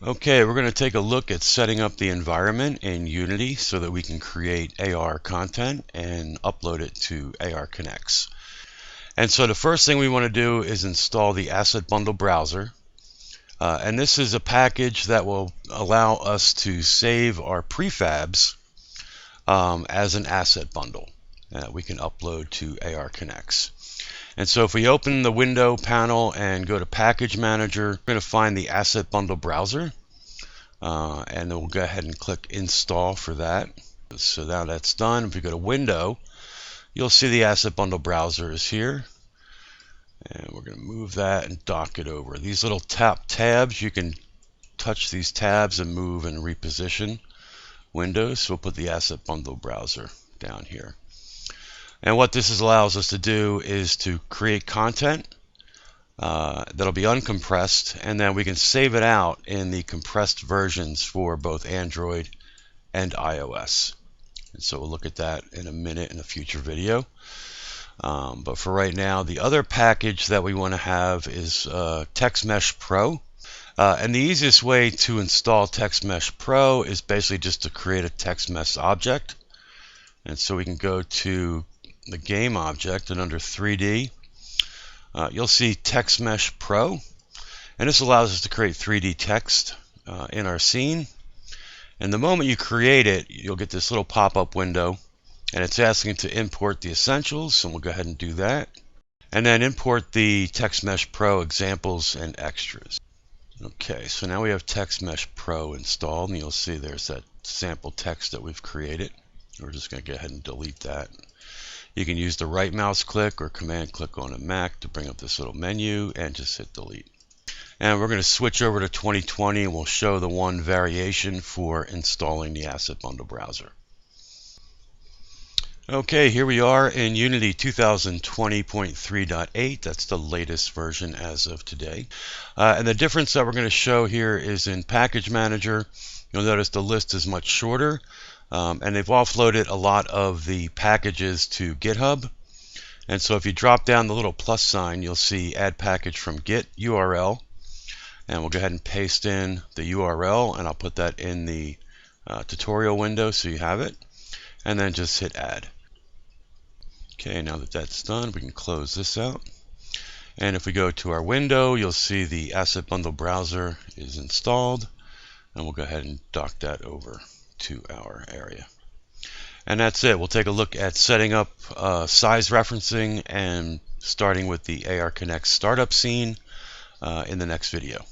Okay, we're going to take a look at setting up the environment in Unity so that we can create AR content and upload it to ARConnex. And so the first thing we want to do is install the Asset Bundle browser. And this is a package that will allow us to save our prefabs as an asset bundle that we can upload to ARConnex. And so if we open the window panel and go to Package Manager, we're going to find the Asset Bundle browser. And then we'll go ahead and click Install for that. So now that's done. If we go to Window, you'll see the Asset Bundle browser is here. And we're going to move that and dock it over. These little tabs, you can touch these tabs and move and reposition windows. So we'll put the Asset Bundle browser down here. And what this allows us to do is to create content that'll be uncompressed, and then we can save it out in the compressed versions for both Android and iOS. And so we'll look at that in a minute in a future video. But for right now, the other package that we want to have is TextMesh Pro. And the easiest way to install TextMesh Pro is basically just to create a TextMesh object. And so we can go to the game object, and under 3D, you'll see TextMesh Pro. And this allows us to create 3D text in our scene. And the moment you create it, you'll get this little pop-up window, and it's asking to import the essentials, and we'll go ahead and do that. And then import the TextMesh Pro examples and extras. Okay, so now we have TextMesh Pro installed, and you'll see there's that sample text that we've created. We're just going to go ahead and delete that. You can use the right mouse click or command click on a Mac to bring up this little menu and just hit delete. And we're going to switch over to 2020, and we'll show the one variation for installing the Asset Bundle browser. Okay, here we are in Unity 2020.3.8. That's the latest version as of today. And the difference that we're going to show here is in Package Manager. You'll notice the list is much shorter. And they've offloaded a lot of the packages to GitHub. And so if you drop down the little plus sign, you'll see Add Package from Git URL. And we'll go ahead and paste in the URL, and I'll put that in the tutorial window so you have it. And then just hit Add. Okay, now that that's done, we can close this out. And if we go to our window, you'll see the Asset Bundle browser is installed. And we'll go ahead and dock that over to our area. And that's it. We'll take a look at setting up size referencing and starting with the ARConnex startup scene in the next video.